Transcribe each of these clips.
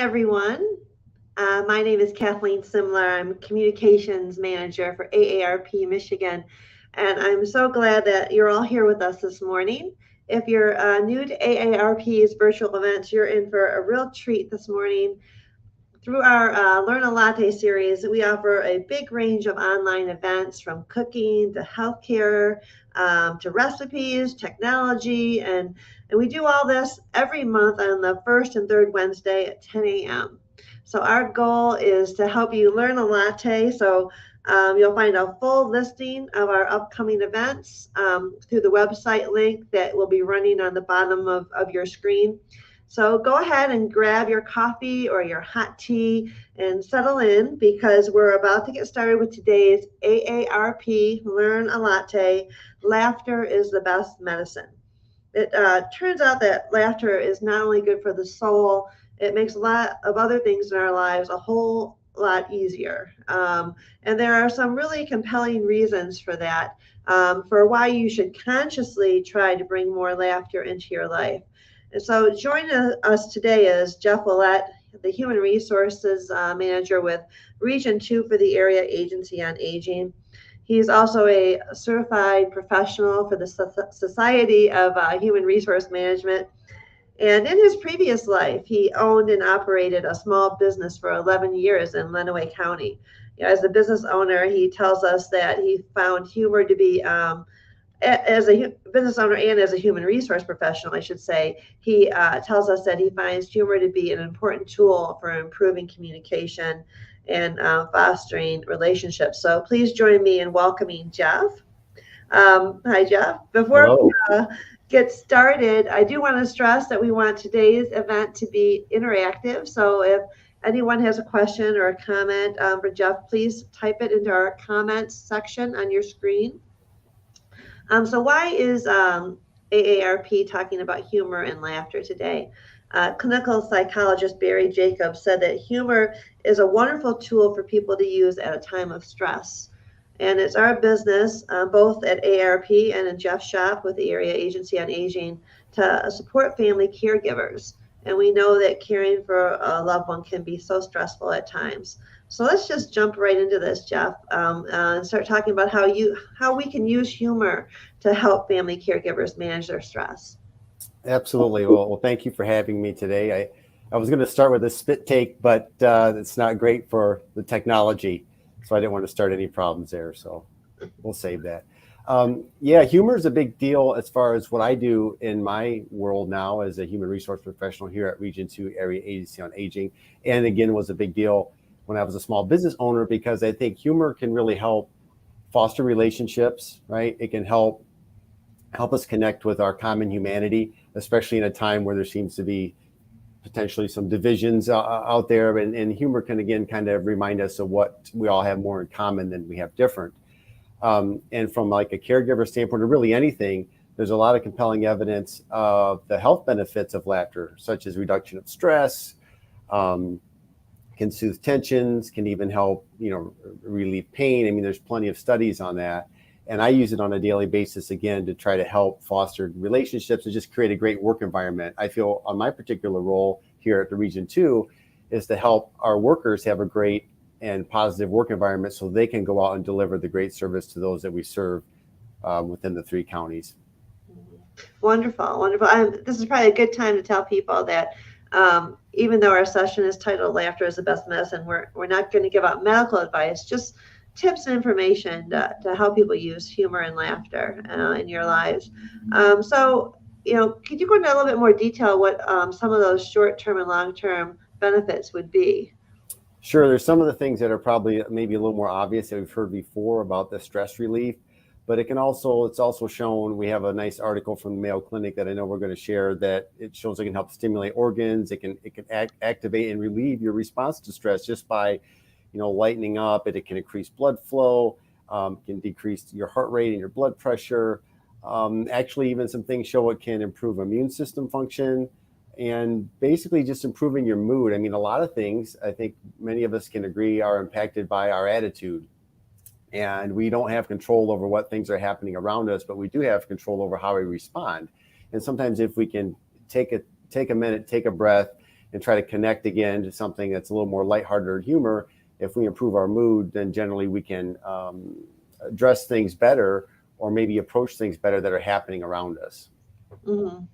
everyone. My name is Kathleen Simler. I'm Communications Manager for AARP Michigan, and I'm so glad that you're all here with us this morning. If you're new to AARP's virtual events, you're in for a real treat this morning. Through our Learn a Latte series, we offer a big range of online events from cooking to healthcare to recipes, technology, and we do all this every month on the first and third Wednesday at 10 a.m. So our goal is to help you learn a latte. So you'll find a full listing of our upcoming events through the website link that will be running on the bottom of your screen. So go ahead and grab your coffee or your hot tea and settle in because we're about to get started with today's AARP Learn a Latte. Laughter is the best medicine. It turns out that laughter is not only good for the soul, it makes a lot of other things in our lives a whole lot easier. And there are some really compelling reasons for that, for why you should consciously try to bring more laughter into your life. And so joining us today is Jeff Latte, the Human Resources Manager with Region 2 for the Area Agency on Aging. He's also a certified professional for the Society of Human Resource Management. And in his previous life, he owned and operated a small business for 11 years in Lenawee County. As a business owner, he tells us that he found humor to be as a business owner and as a human resource professional, I should say, he tells us that he finds humor to be an important tool for improving communication and fostering relationships. So please join me in welcoming Jeff. Hi, Jeff. Before Hello. we get started, I do want to stress that we want today's event to be interactive. So if anyone has a question or a comment for Jeff, please type it into our comments section on your screen. So why is AARP talking about humor and laughter today? Clinical psychologist Barry Jacobs said that humor is a wonderful tool for people to use at a time of stress. And it's our business, both at AARP and in Jeff's shop with the Area Agency on Aging, to support family caregivers. And we know that caring for a loved one can be so stressful at times. So let's just jump right into this, Jeff, and start talking about how we can use humor to help family caregivers manage their stress. Absolutely. Well, thank you for having me today. I was going to start with a spit take, but it's not great for the technology, so I didn't want to start any problems there. So we'll save that. Yeah, humor is a big deal as far as what I do in my world now as a human resource professional here at Region 2 Area Agency on Aging. And again, was a big deal when I was a small business owner because I think humor can really help foster relationships, right? It can help us connect with our common humanity, especially in a time where there seems to be potentially some divisions out there. And humor can, again, kind of remind us of what we all have more in common than we have different. And from like a caregiver standpoint, or really anything, there's a lot of compelling evidence of the health benefits of laughter, such as reduction of stress, can soothe tensions, can even help, relieve pain. I mean, there's plenty of studies on that. And I use it on a daily basis, again, to try to help foster relationships and just create a great work environment. I feel on my particular role here at the Region 2 is to help our workers have a great and positive work environment so they can go out and deliver the great service to those that we serve within the 3 counties. Wonderful, wonderful. This is probably a good time to tell people that even though our session is titled Laughter is the Best Medicine, we're not going to give out medical advice, just tips and information to help people use humor and laughter in your lives. So, could you go into a little bit more detail what some of those short-term and long-term benefits would be? Sure. There's some of the things that are probably maybe a little more obvious that we've heard before about the stress relief, but it's also shown, we have a nice article from the Mayo Clinic that I know we're going to share, that it shows it can help stimulate organs. It can activate and relieve your response to stress just by lightening up. It can increase blood flow, can decrease your heart rate and your blood pressure. Actually, even some things show it can improve immune system function and basically just improving your mood. I mean, a lot of things, I think many of us can agree, are impacted by our attitude. And we don't have control over what things are happening around us, but we do have control over how we respond. And sometimes if we can take a minute, take a breath, and try to connect again to something that's a little more lighthearted humor. If we improve our mood, then generally we can address things better, or maybe approach things better that are happening around us. Mhm.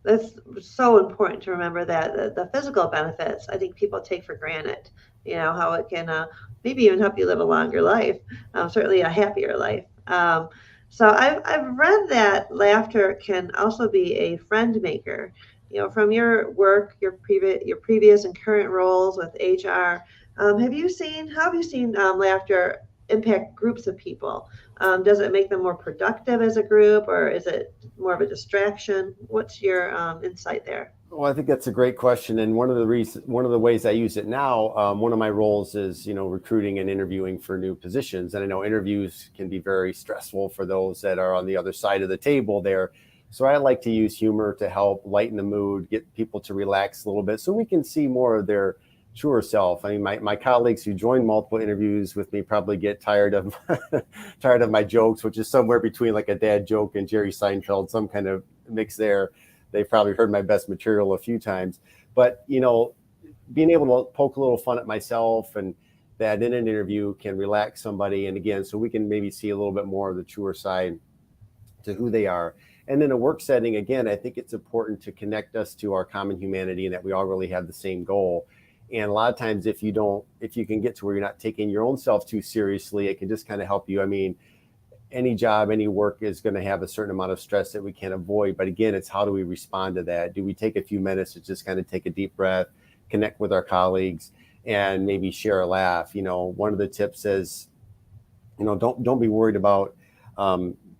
That's so important to remember that the physical benefits, I think people take for granted, how it can maybe even help you live a longer life, certainly a happier life. So I've read that laughter can also be a friend maker. From your work, your previous and current roles with HR, how have you seen laughter impact groups of people? Does it make them more productive as a group, or is it more of a distraction? What's your insight there? Well, I think that's a great question, and one of the ways I use it now, one of my roles is recruiting and interviewing for new positions, and I know interviews can be very stressful for those that are on the other side of the table there. So I like to use humor to help lighten the mood, get people to relax a little bit, so we can see more of their truer self. I mean, my colleagues who join multiple interviews with me probably get tired of tired of my jokes, which is somewhere between like a dad joke and Jerry Seinfeld, some kind of mix there. They've probably heard my best material a few times, but being able to poke a little fun at myself, and that in an interview can relax somebody, and again, so we can maybe see a little bit more of the truer side to who they are. And in a work setting, again, I think it's important to connect us to our common humanity and that we all really have the same goal. And a lot of times, if you can get to where you're not taking your own self too seriously, it can just kind of help you. I mean, any job, any work is going to have a certain amount of stress that we can't avoid. But again, it's how do we respond to that? Do we take a few minutes to just kind of take a deep breath, connect with our colleagues, and maybe share a laugh? One of the tips is, don't be worried about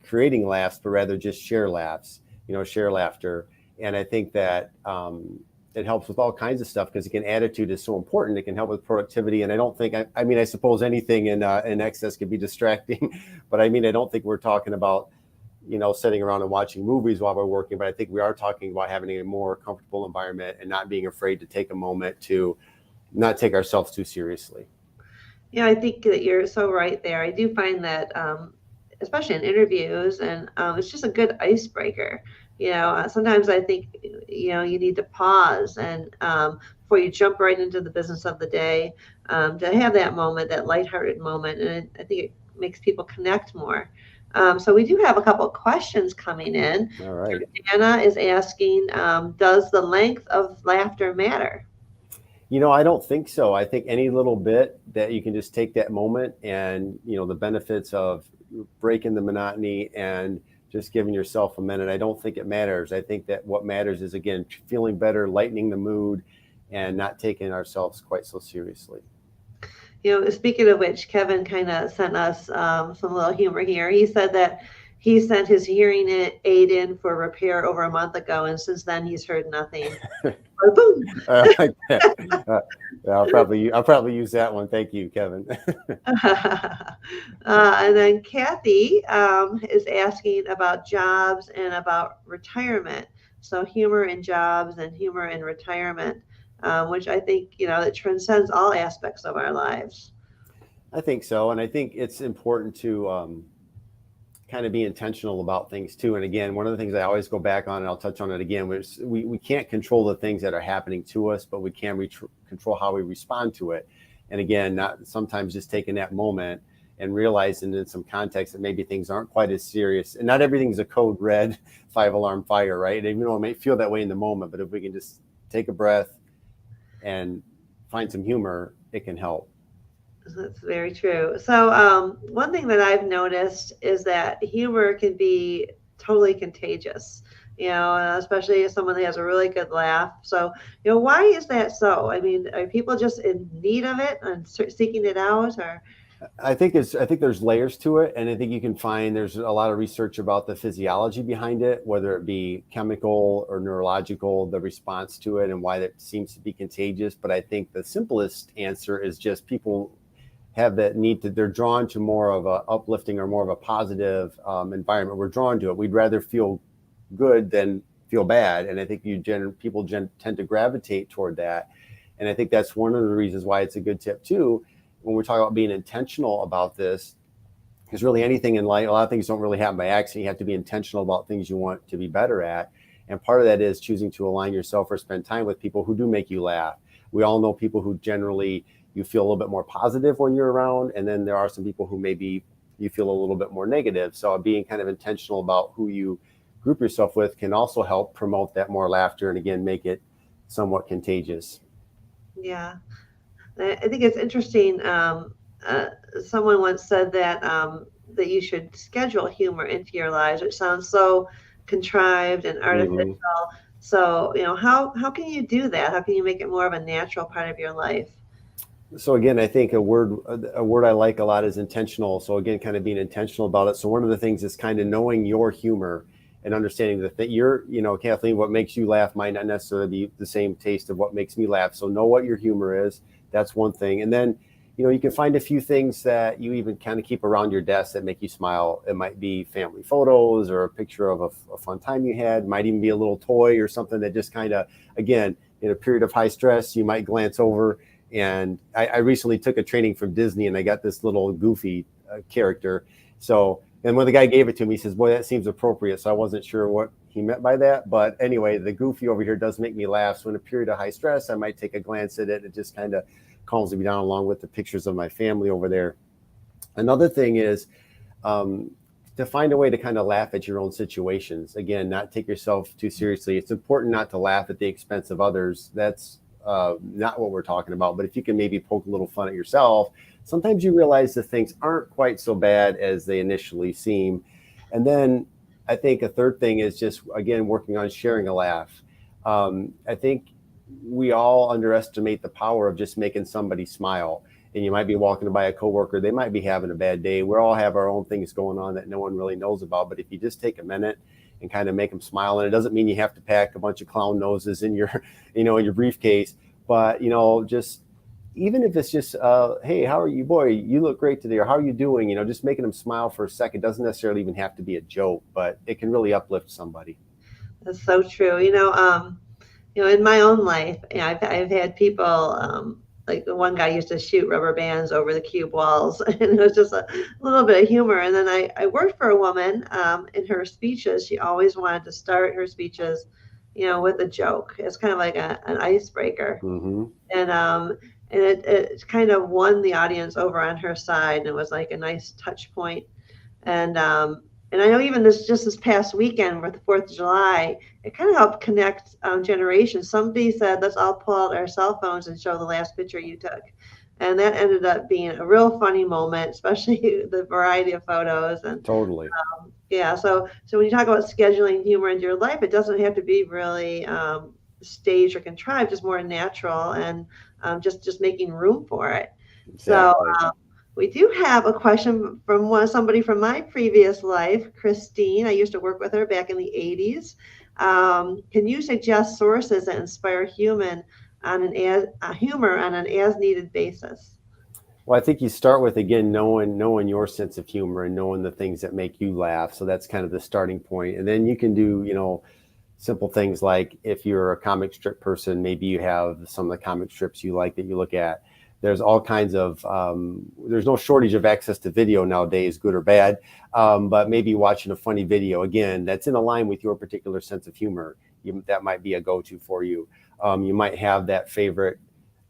creating laughs, but rather just share laughs, share laughter. And I think that it helps with all kinds of stuff, because again, attitude is so important. It can help with productivity. And I don't think, I mean, I suppose anything in excess can be distracting, but I mean, I don't think we're talking about, sitting around and watching movies while we're working, but I think we are talking about having a more comfortable environment and not being afraid to take a moment to not take ourselves too seriously. Yeah, I think that you're so right there. I do find that, especially in interviews, and it's just a good icebreaker. Sometimes I think, you need to pause and before you jump right into the business of the day, to have that moment, that lighthearted moment, and I think it makes people connect more. So we do have a couple of questions coming in. All right. Anna is asking, does the length of laughter matter? I don't think so. I think any little bit that you can just take that moment, and, the benefits of breaking the monotony and just giving yourself a minute, I don't think it matters. I think that what matters is, again, feeling better, lightening the mood, and not taking ourselves quite so seriously. Speaking of which, Kevin kind of sent us some little humor here. He said that he sent his hearing aid in for repair over a month ago, and since then he's heard nothing. Boom. Like that. I'll probably use that one. Thank you, Kevin. And then Kathy is asking about jobs and about retirement. So humor in jobs and humor in retirement, which I think, it transcends all aspects of our lives. I think so, and I think it's important to kind of be intentional about things too. And again, one of the things I always go back on, and I'll touch on it again, was we can't control the things that are happening to us, but we can control how we respond to it. And again, not sometimes just taking that moment and realizing in some context that maybe things aren't quite as serious, and not everything's a code red 5-alarm fire, right? And, it may feel that way in the moment, but if we can just take a breath and find some humor, it can help. That's very true. So, one thing that I've noticed is that humor can be totally contagious, especially as someone that has a really good laugh. So, why is that so? I mean, are people just in need of it and seeking it out, or? I think there's layers to it, and I think you can find there's a lot of research about the physiology behind it, whether it be chemical or neurological, the response to it, and why that seems to be contagious. But I think the simplest answer is just people have that need they're drawn to more of a uplifting or more of a positive environment. We're drawn to it. We'd rather feel good than feel bad, and I think people tend to gravitate toward that. And I think that's one of the reasons why it's a good tip too, when we're talking about being intentional about this, because really anything in life, a lot of things don't really happen by accident. You have to be intentional about things you want to be better at. And part of that is choosing to align yourself or spend time with people who do make you laugh. We all know people who generally you feel a little bit more positive when you're around, and then there are some people who maybe you feel a little bit more negative. So being kind of intentional about who you group yourself with can also help promote that more laughter and again make it somewhat contagious. Yeah. I think it's interesting. Uh, Someone once said that you should schedule humor into your lives, which sounds so contrived and artificial. Mm-hmm. So, how can you do that? How can you make it more of a natural part of your life? So again, I think a word I like a lot is intentional. So again, kind of being intentional about it. So one of the things is kind of knowing your humor and understanding that you're, Kathleen, what makes you laugh might not necessarily be the same taste of what makes me laugh. So know what your humor is. That's one thing. And then, you can find a few things that you even kind of keep around your desk that make you smile. It might be family photos or a picture of a fun time you had. It might even be a little toy or something that just kind of, again, in a period of high stress, you might glance over. And I recently took a training from Disney, and I got this little goofy character. So, and when the guy gave it to me, he says, "Boy, that seems appropriate." So I wasn't sure what he meant by that, but anyway, the goofy over here does make me laugh. So in a period of high stress, I might take a glance at it. It just kind of calms me down, along with the pictures of my family over there. Another thing is to find a way to kind of laugh at your own situations. Again, not take yourself too seriously. It's important not to laugh at the expense of others. That's not what we're talking about. But if you can maybe poke a little fun at yourself, sometimes you realize that things aren't quite so bad as they initially seem. And then I think a third thing is just, again, working on sharing a laugh. I think we all underestimate the power of just making somebody smile. And you might be walking by a coworker, they might be having a bad day. We all have our own things going on that no one really knows about. But if you just take a minute and kind of make them smile, and it doesn't mean you have to pack a bunch of clown noses in your, in your briefcase, but just even if it's just, hey, how are you, boy? You look great today, or how are you doing? Just making them smile for a second doesn't necessarily even have to be a joke, but it can really uplift somebody. That's so true. In my own life, I've had people, like the one guy used to shoot rubber bands over the cube walls, and it was just a little bit of humor. And then I worked for a woman, in her speeches. She always wanted to start her speeches, with a joke. It's kind of like an icebreaker. Mm-hmm. And it kind of won the audience over on her side, and it was like a nice touch point. And I know even this past weekend with the Fourth of July, it kind of helped connect generations. Somebody said, "Let's all pull out our cell phones and show the last picture you took," and that ended up being a real funny moment, especially the variety of photos. And Totally. yeah, so when you talk about scheduling humor into your life, it doesn't have to be really staged or contrived, just more natural, and just making room for it. So Exactly. we do have a question from somebody from my previous life, Christine. I used to work with her back in the 80s. Can you suggest sources that inspire humor on an as needed basis? Well, I think you start with, again, knowing your sense of humor and knowing the things that make you laugh. So that's kind of the starting point. And then you can do, simple things like, if you're a comic strip person, maybe you have some of the comic strips you like that you look at. There's all kinds of, there's no shortage of access to video nowadays, good or bad. But maybe watching a funny video, again, that's in line with your particular sense of humor, that might be a go-to for you. You might have that favorite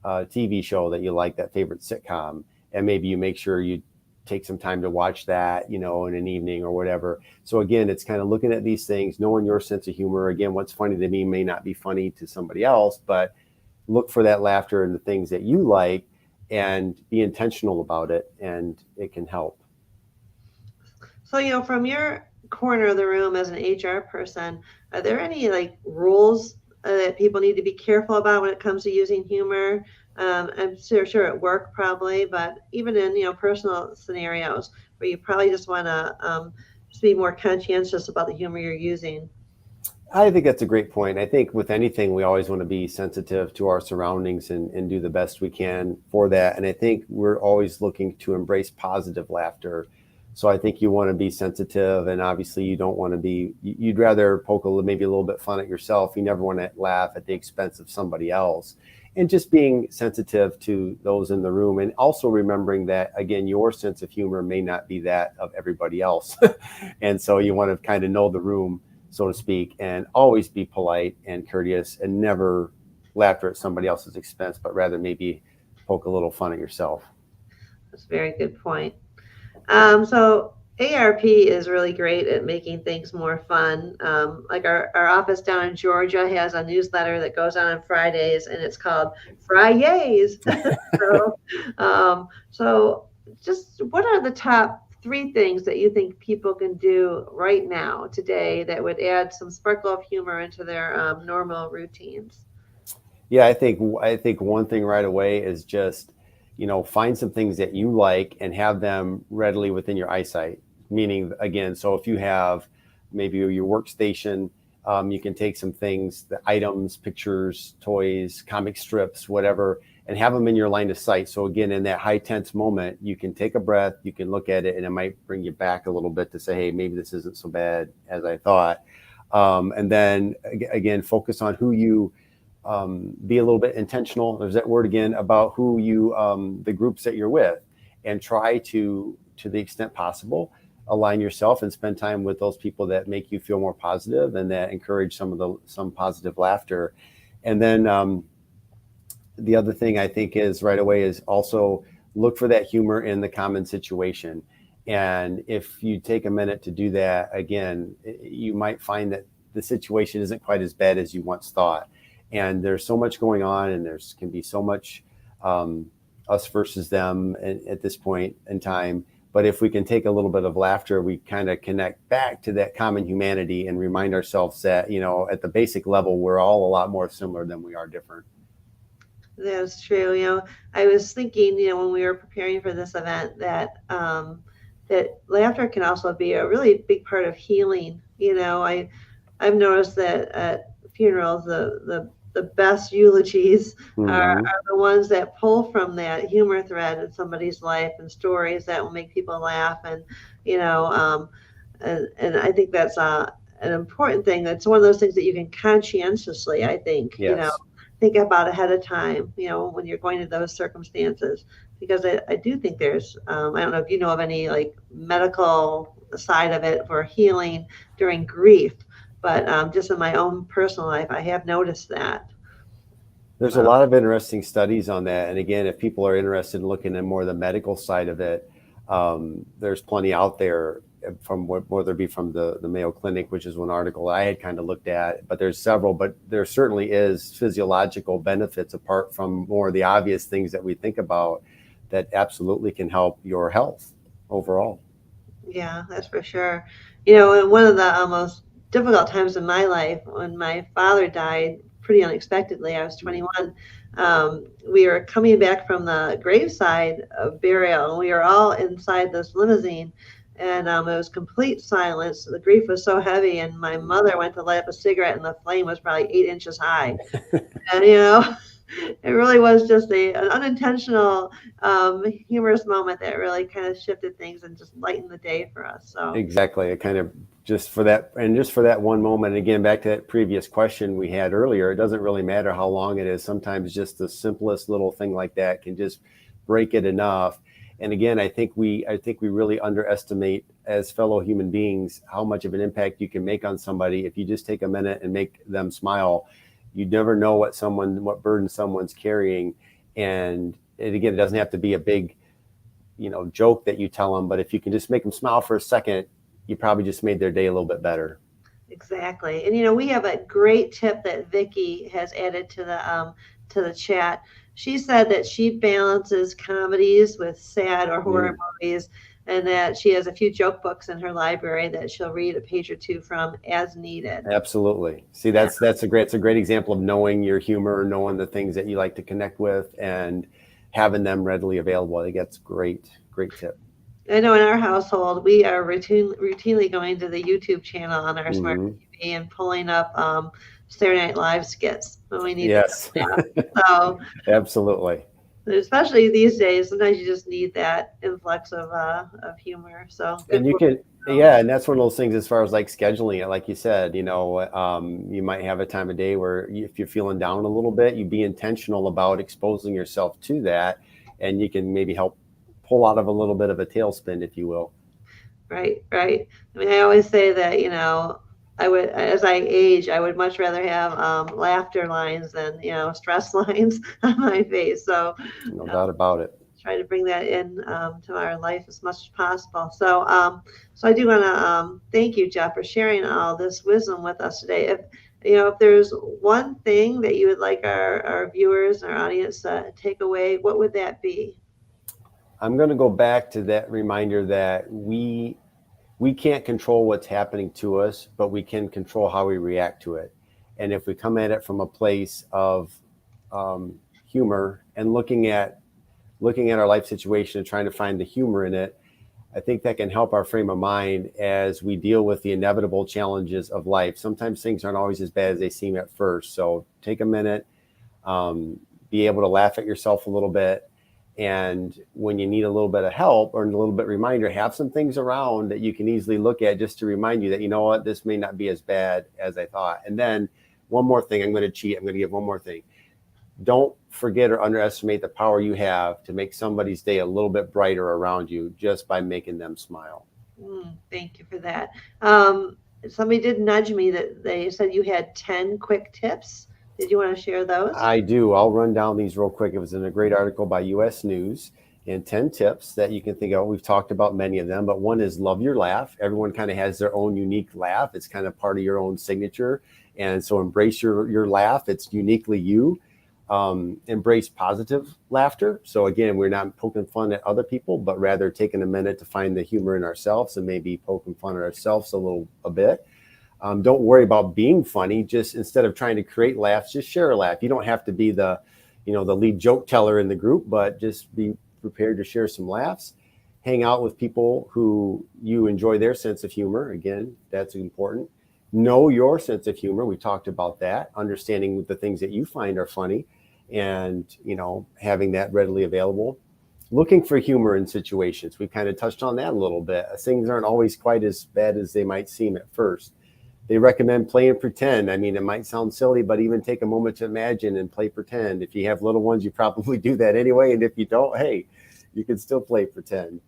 TV show that you like, that favorite sitcom, and maybe you make sure you take some time to watch that, in an evening or whatever. So again, it's kind of looking at these things, knowing your sense of humor. Again, what's funny to me may not be funny to somebody else, but look for that laughter in the things that you like and be intentional about it, and it can help. So, from your corner of the room as an HR person, are there any like rules that people need to be careful about when it comes to using humor? I'm sure at work probably, but even in personal scenarios where you probably just want to just be more conscientious about the humor you're using. I think that's a great point. I think with anything, we always want to be sensitive to our surroundings and do the best we can for that. And I think we're always looking to embrace positive laughter. So I think you want to be sensitive, and obviously you don't want to be, you'd rather poke maybe a little bit fun at yourself. You never want to laugh at the expense of somebody else. And just being sensitive to those in the room, and also remembering that, again, your sense of humor may not be that of everybody else. And so you want to kind of know the room, so to speak, and always be polite and courteous and never laughter at somebody else's expense, but rather maybe poke a little fun at yourself. That's a very good point. So ARP is really great at making things more fun. Like our office down in Georgia has a newsletter that goes on Fridays, and it's called Fridays. So just what are the top three things that you think people can do right now, today, that would add some sparkle of humor into their normal routines? Yeah, I think one thing right away is just, find some things that you like and have them readily within your eyesight. Meaning, again, so if you have maybe your workstation, you can take some things, the items, pictures, toys, comic strips, whatever, and have them in your line of sight. So again, in that high tense moment, you can take a breath, you can look at it, and it might bring you back a little bit to say, hey, maybe this isn't so bad as I thought. And then again, focus on who you be a little bit intentional. There's that word again about who you, the groups that you're with, and try to the extent possible, align yourself and spend time with those people that make you feel more positive and that encourage some positive laughter. And then the other thing I think is right away is also look for that humor in the common situation. And if you take a minute to do that, again, you might find that the situation isn't quite as bad as you once thought. And there's so much going on, and there's can be so much us versus them at this point in time. But if we can take a little bit of laughter, we kind of connect back to that common humanity and remind ourselves that, at the basic level, we're all a lot more similar than we are different. That's true. I was thinking, when we were preparing for this event, that laughter can also be a really big part of healing. I've noticed that at funerals, the best eulogies are Mm-hmm. the ones that pull from that humor thread in somebody's life, and stories that will make people laugh. And you know, and I think that's an important thing. That's one of those things that you can conscientiously, I think, Yes. think about ahead of time, when you're going to those circumstances. Because I do think there's, I don't know if you know of any like medical side of it for healing during grief, but just in my own personal life, I have noticed that. There's a So, lot of interesting studies on that. And again, if people are interested in looking at more of the medical side of it, there's plenty out there from whether it be from the Mayo Clinic, which is one article I had kind of looked at, but there's several, but there certainly is physiological benefits apart from more of the obvious things that we think about that absolutely can help your health overall. yeah, that's for sure. And one of the most difficult times in my life, when my father died pretty unexpectedly, I was 21. We were coming back from the graveside of burial, and we were all inside this limousine, and it was complete silence. The grief was so heavy, and my mother went to light up a cigarette, and the flame was probably 8 inches high. And it really was just an unintentional, humorous moment that really kind of shifted things and just lightened the day for us. So Exactly. It kind of just for that one moment, and again, back to that previous question we had earlier, it doesn't really matter how long it is. Sometimes just the simplest little thing like that can just break it enough. And again, I think we really underestimate as fellow human beings how much of an impact you can make on somebody if you just take a minute and make them smile. You never know what burden someone's carrying. And again, it doesn't have to be a big joke that you tell them, but if you can just make them smile for a second, you probably just made their day a little bit better. exactly. And we have a great tip that Vicky has added to the chat. She said that she balances comedies with sad or horror Mm, movies, and that she has a few joke books in her library that she'll read a page or two from as needed. absolutely. See, Yeah. that's a great example of knowing your humor, knowing the things that you like to connect with, and having them readily available. I think that's great, great tip. I know in our household, we are routinely going to the YouTube channel on our smart Hmm. TV and pulling up Saturday Night Live skits when we need to Yes, laugh. So, absolutely. especially these days, sometimes you just need that influx of humor. So, good And you for can, you. yeah, and that's one of those things as far as like scheduling it, like you said, you might have a time of day where if you're feeling down a little bit, you be intentional about exposing yourself to that, and you can maybe help pull out of a little bit of a tailspin, if you will. Right, right. I mean, I always say that, I would, as I age, I would much rather have laughter lines than stress lines on my face. So No uh, doubt about it. try to bring that in to our life as much as possible. So I do want to thank you, Jeff, for sharing all this wisdom with us today. If there's one thing that you would like our viewers and our audience to take away, what would that be? I'm going to go back to that reminder that we can't control what's happening to us, but we can control how we react to it. And if we come at it from a place of humor and looking at our life situation and trying to find the humor in it, I think that can help our frame of mind as we deal with the inevitable challenges of life. Sometimes things aren't always as bad as they seem at first. So take a minute, be able to laugh at yourself a little bit. And when you need a little bit of help or a little bit of reminder, have some things around that you can easily look at just to remind you that, you know what, this may not be as bad as I thought. And then one more thing, I'm going to cheat. I'm going to give one more thing. Don't forget or underestimate the power you have to make somebody's day a little bit brighter around you just by making them smile. Thank you for that. Somebody did nudge me that they said you had 10 quick tips. Did you want to share those? I do. I'll run down these real quick. It was in a great article by US News and 10 tips that you can think of. We've talked about many of them, but one is love your laugh. Everyone kind of has their own unique laugh. It's kind of part of your own signature. And so embrace your laugh. It's uniquely you. Embrace positive laughter. So again, we're not poking fun at other people, but rather taking a minute to find the humor in ourselves and maybe poking fun at ourselves a bit. Don't worry about being funny. Just instead of trying to create laughs, just share a laugh. You don't have to be the lead joke teller in the group, but just be prepared to share some laughs. Hang out with people who you enjoy their sense of humor. Again, that's important. Know your sense of humor. We talked about that. Understanding the things that you find are funny, and having that readily available. Looking for humor in situations. We kind of touched on that a little bit. Things aren't always quite as bad as they might seem at first. They recommend play and pretend. I mean, it might sound silly, but even take a moment to imagine and play pretend. If you have little ones, you probably do that anyway. And if you don't, hey, you can still play pretend.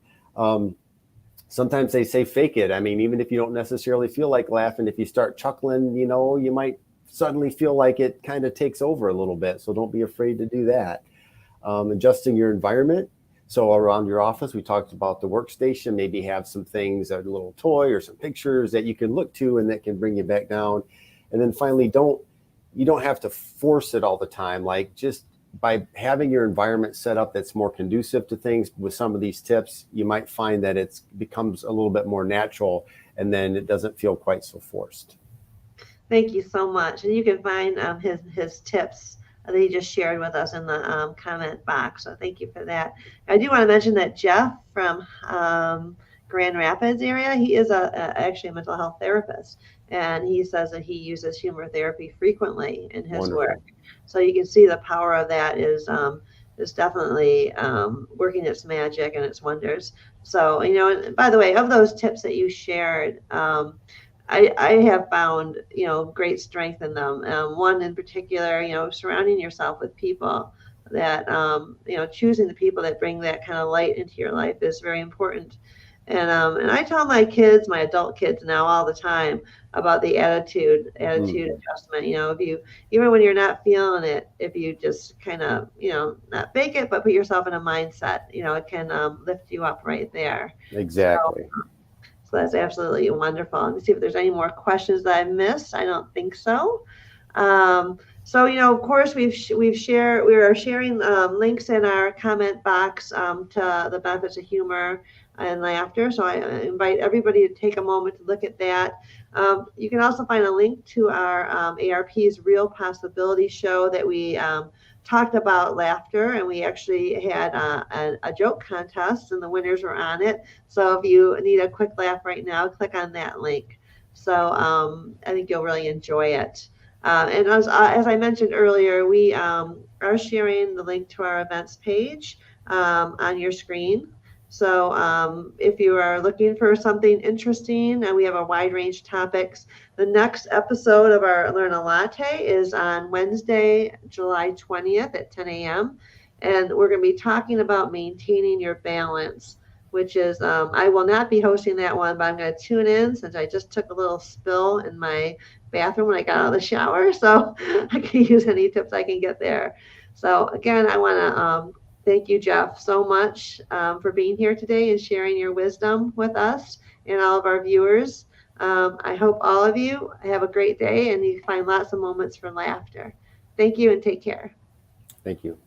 Sometimes they say fake it. I mean, even if you don't necessarily feel like laughing, if you start chuckling, you might suddenly feel like it kind of takes over a little bit. So don't be afraid to do that. Adjusting your environment. So around your office, we talked about the workstation, maybe have some things, a little toy or some pictures that you can look to and that can bring you back down. And then finally, you don't have to force it all the time. Like just by having your environment set up that's more conducive to things with some of these tips, you might find that it becomes a little bit more natural and then it doesn't feel quite so forced. Thank you so much. And you can find his tips that he just shared with us in the comment box. So thank you for that. I do want to mention that Jeff from Grand Rapids area, he is actually a mental health therapist. And he says that he uses humor therapy frequently in his Wonderful. work. So you can see the power of that is definitely working its magic and its wonders. So, and by the way, of those tips that you shared, I have found, great strength in them. One in particular, surrounding yourself with people that, choosing the people that bring that kind of light into your life is very important. And I tell my kids, my adult kids now all the time about the attitude adjustment. If you, even when you're not feeling it, if you just kind of, not fake it, but put yourself in a mindset, it can lift you up right there. Exactly. So that's absolutely wonderful. Let me see if there's any more questions that I missed. I don't think so. So of course, we are sharing links in our comment box to the benefits of humor and laughter. So I invite everybody to take a moment to look at that. You can also find a link to our ARP's Real Possibility show that we talked about laughter, and we actually had a joke contest, and the winners were on it. So if you need a quick laugh right now, click on that link. So I think you'll really enjoy it. And as I mentioned earlier, we are sharing the link to our events page on your screen. So if you are looking for something interesting, and we have a wide range of topics, the next episode of our Learn a Latte is on Wednesday, July 20th at 10 a.m. And we're going to be talking about maintaining your balance. which is I will not be hosting that one, but I'm going to tune in since I just took a little spill in my bathroom when I got out of the shower. So I can use any tips I can get there. So again, I want to thank you, Jeff, so much for being here today and sharing your wisdom with us and all of our viewers. I hope all of you have a great day and you find lots of moments for laughter. Thank you and take care. Thank you.